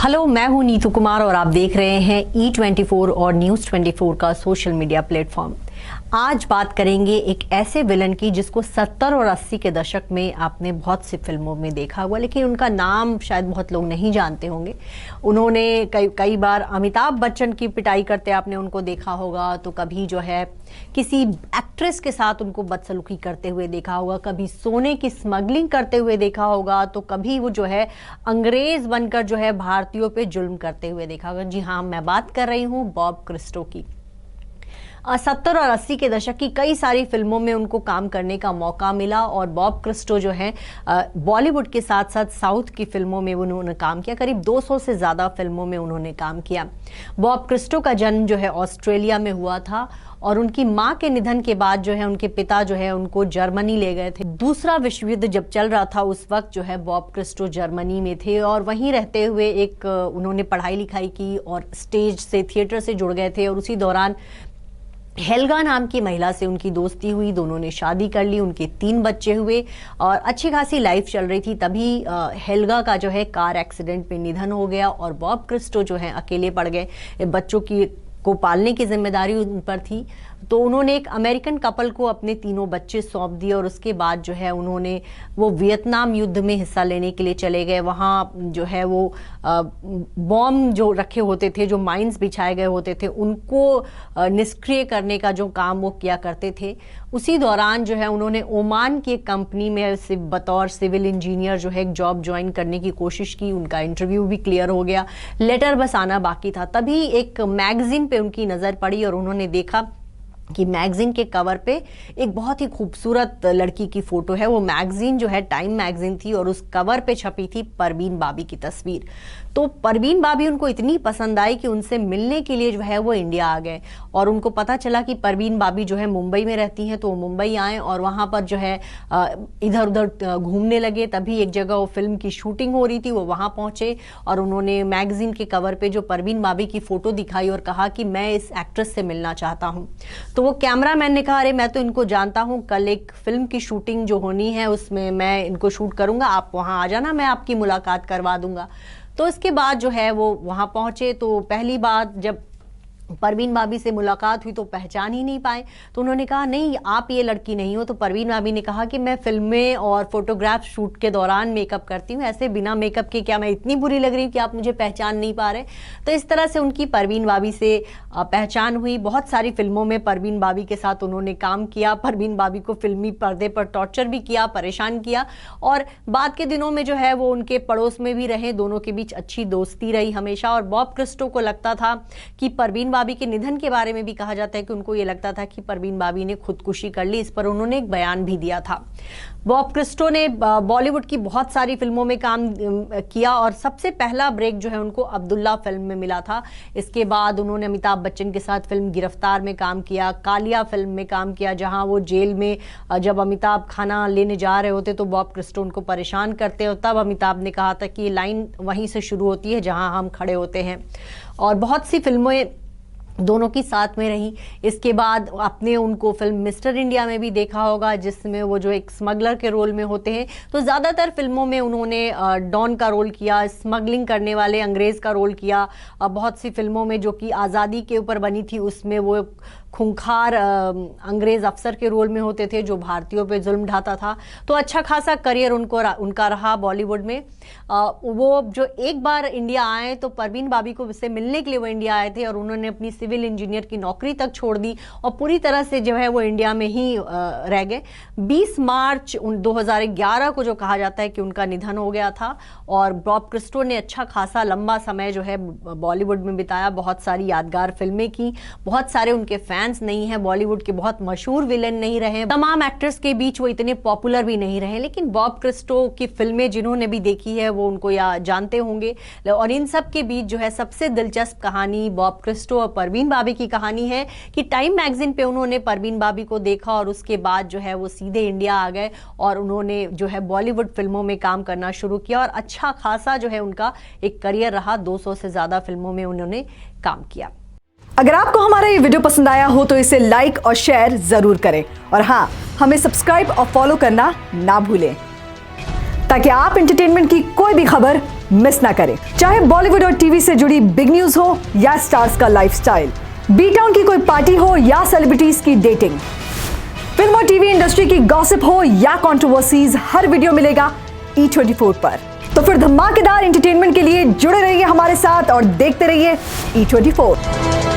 Hello, मैं हूं नीतू कुमार और आप देख रहे हैं E24 और न्यूज़ 24 का सोशल मीडिया प्लेटफॉर्म। आज बात करेंगे एक ऐसे विलन की जिसको 70 और 80 के दशक में आपने बहुत सी फिल्मों में देखा हुआ, लेकिन उनका नाम शायद बहुत लोग नहीं जानते होंगे। उन्होंने कई बार अमिताभ बच्चन की पिटाई करते आपने उनको देखा होगा, तो कभी जो है किसी एक्ट्रेस के साथ उनको बदसलूकी करते हुए देखा होगा, कभी सोने की स्मगलिंग करते हुए देखा होगा, तो कभी वो जो है अंग्रेज बनकर जो है भारतीयों पे जुल्म करते हुए देखा होगा। जी हाँ, मैं बात कर रही हूँ बॉब क्रिस्टो की। 70 और 80 के दशक की कई सारी फिल्मों में उनको काम करने का मौका मिला और बॉब क्रिस्टो जो है बॉलीवुड के साथ साथ साउथ की फिल्मों में उन्होंने काम किया। करीब 200 से ज़्यादा फिल्मों में उन्होंने काम किया। बॉब क्रिस्टो का जन्म जो है ऑस्ट्रेलिया में हुआ था और उनकी मां के निधन के बाद जो है उनके पिता जो है उनको जर्मनी ले गए थे। दूसरा विश्व युद्ध जब चल रहा था उस वक्त जो है बॉब क्रिस्टो जर्मनी में थे और वहीं रहते हुए उन्होंने पढ़ाई लिखाई की और स्टेज से, थिएटर से जुड़ गए थे। और उसी दौरान हेल्गा नाम की महिला से उनकी दोस्ती हुई, दोनों ने शादी कर ली, उनके 3 बच्चे हुए और अच्छी खासी लाइफ चल रही थी। तभी हेल्गा का जो है कार एक्सीडेंट में निधन हो गया और बॉब क्रिस्टो जो है अकेले पड़ गए। बच्चों को पालने की जिम्मेदारी उन पर थी, तो उन्होंने एक अमेरिकन कपल को अपने 3 बच्चे सौंप दिए और उसके बाद जो है वो वियतनाम युद्ध में हिस्सा लेने के लिए चले गए। वहाँ जो है वो बॉम्ब जो रखे होते थे, जो माइंस बिछाए गए होते थे, उनको निष्क्रिय करने का जो काम वो किया करते थे। उसी दौरान जो है उन्होंने ओमान की एक कंपनी में बतौर सिविल इंजीनियर जो है एक जॉब ज्वाइन करने की कोशिश की। उनका इंटरव्यू भी क्लियर हो गया, लेटर बस आना बाकी था। तभी एक मैगजीन पे उनकी नज़र पड़ी और उन्होंने देखा कि मैगजीन के कवर पे एक बहुत ही खूबसूरत लड़की की फोटो है। वो मैगजीन जो है टाइम मैगजीन थी और उस कवर पे छपी थी परवीन बाबी की तस्वीर। तो परवीन बाबी उनको इतनी पसंद आई कि उनसे मिलने के लिए जो है वो इंडिया आ गए और उनको पता चला कि परवीन बाबी जो है मुंबई में रहती हैं, तो वो मुंबई आए और वहाँ पर जो है इधर उधर घूमने लगे। तभी एक जगह वो फिल्म की शूटिंग हो रही थी, वो वहाँ पहुँचे और उन्होंने मैगजीन के कवर पे जो परवीन बाबी की फोटो दिखाई और कहा कि मैं इस एक्ट्रेस से मिलना चाहता हूँ। तो वो कैमरामैन ने कहा, अरे मैं तो इनको जानता हूँ, कल एक फिल्म की शूटिंग जो होनी है उसमें मैं इनको शूट करूंगा, आप वहाँ आ जाना, मैं आपकी मुलाकात करवा दूंगा। तो इसके बाद जो है वो वहाँ पहुँचे। तो पहली बार जब परवीन बाबी से मुलाकात हुई तो पहचान ही नहीं पाए, तो उन्होंने कहा नहीं आप ये लड़की नहीं हो। तो परवीन बाबी ने कहा कि मैं फिल्में और फोटोग्राफ शूट के दौरान मेकअप करती हूँ, ऐसे बिना मेकअप के क्या मैं इतनी बुरी लग रही हूँ कि आप मुझे पहचान नहीं पा रहे। तो इस तरह से उनकी परवीन बाबी से पहचान हुई। बहुत सारी फिल्मों में परवीन बाबी के साथ उन्होंने काम किया। परवीन बाबी को फिल्मी पर्दे पर टॉर्चर भी किया, परेशान किया और बाद के दिनों में जो है वो उनके पड़ोस में भी रहे। दोनों के बीच अच्छी दोस्ती रही हमेशा। और बॉब क्रिस्टो को लगता था कि परवीन बाबी के निधन के बारे में भी कहा जाता है कि उनको ये लगता था कि परवीन बाबी ने खुदकुशी कर ली। इस पर उन्होंने एक बयान भी दिया था। बॉब क्रिस्टो ने बॉलीवुड की बहुत सारी फिल्मों में काम किया और सबसे पहला ब्रेक जो है उनको अब्दुल्ला फिल्म में मिला था। इसके बाद उन्होंने अमिताभ बच्चन के साथ फिल्म गिरफ्तार में काम किया, कालिया फिल्म में काम किया, जहां वो जेल में जब अमिताभ खाना लेने जा रहे होते तो बॉब क्रिस्टो उनको परेशान करते और तब अमिताभ ने कहा था कि ये लाइन वहीं से शुरू होती है जहां हम खड़े होते हैं। और बहुत सी फिल्में दोनों की साथ में रही। इसके बाद आपने उनको फिल्म मिस्टर इंडिया में भी देखा होगा, जिसमें वो जो एक स्मगलर के रोल में होते हैं। तो ज़्यादातर फिल्मों में उन्होंने डॉन का रोल किया, स्मगलिंग करने वाले अंग्रेज़ का रोल किया। बहुत सी फिल्मों में जो कि आज़ादी के ऊपर बनी थी उसमें वो खूंखार अंग्रेज अफसर के रोल में होते थे जो भारतीयों पे जुल्म ढाता था। तो अच्छा खासा करियर उनका रहा बॉलीवुड में। वो जो एक बार इंडिया आए तो परवीन बाबी को उससे मिलने के लिए वो इंडिया आए थे और उन्होंने अपनी सिविल इंजीनियर की नौकरी तक छोड़ दी और पूरी तरह से जो है वो इंडिया में ही रह गए। 20 मार्च 2011 को जो कहा जाता है कि उनका निधन हो गया था। और बॉब क्रिस्टो ने अच्छा खासा लंबा समय जो है बॉलीवुड में बिताया, बहुत सारी यादगार फिल्में की, बहुत सारे उनके फैंस नहीं है, बॉलीवुड के बहुत मशहूर विलेन नहीं रहे, तमाम एक्टर्स के बीच वो इतने पॉपुलर भी नहीं रहे। लेकिन बॉब क्रिस्टो की फिल्में जिन्होंने भी देखी है वो उनको या जानते होंगे। और इन सब के बीच जो है सबसे दिलचस्प कहानी बॉब क्रिस्टो और परवीन बाबी की कहानी है कि टाइम मैगजीन पे उन्होंने परवीन बाबी को देखा और उसके बाद जो है वो सीधे इंडिया आ गए और उन्होंने जो है बॉलीवुड फिल्मों में काम करना शुरू किया और अच्छा खासा जो है उनका एक करियर रहा। 200 से ज्यादा फिल्मों में उन्होंने काम किया। अगर आपको हमारा ये वीडियो पसंद आया हो तो इसे लाइक और शेयर जरूर करें और हाँ, हमें सब्सक्राइब और फॉलो करना ना भूलें ताकि आप एंटरटेनमेंट की कोई भी खबर मिस ना करें। चाहे बॉलीवुड और टीवी से जुड़ी बिग न्यूज हो या स्टार्स का लाइफस्टाइल, बी टाउन की कोई पार्टी हो या सेलिब्रिटीज की डेटिंग, फिल्म और टीवी इंडस्ट्री की गॉसिप हो या कंट्रोवर्सीज, हर वीडियो मिलेगा E24 पर। तो फिर धमाकेदार एंटरटेनमेंट के लिए जुड़े रहिए हमारे साथ और देखते रहिए E24।